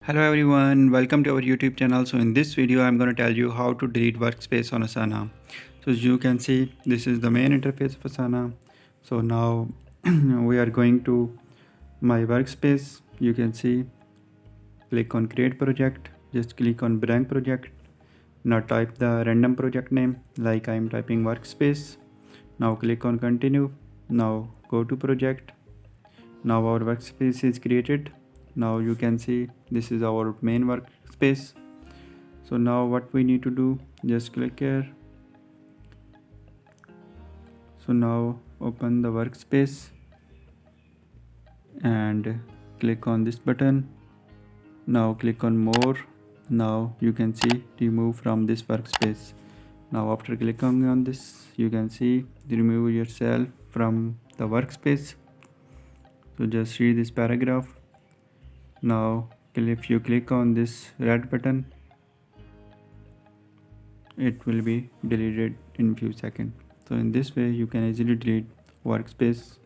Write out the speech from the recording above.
Hello everyone, welcome to our YouTube channel. So in this video I'm going to tell you how to delete workspace on Asana. So as you can see, this is the main interface of Asana. So now we are going to my workspace. You can see, click on create project, just click on blank project. Now type the random project name like I am typing workspace. Now click on continue. Now go to project. Now our workspace is created. Now you can see this is our main workspace. So now what we need to do, just click here. So now open the workspace and click on this button. Now click on more. Now you can see remove from this workspace. Now after clicking on this, you can see remove yourself from the workspace. So just read this paragraph. Now if you click on this red button, it will be deleted in few seconds. So in this way you can easily delete workspace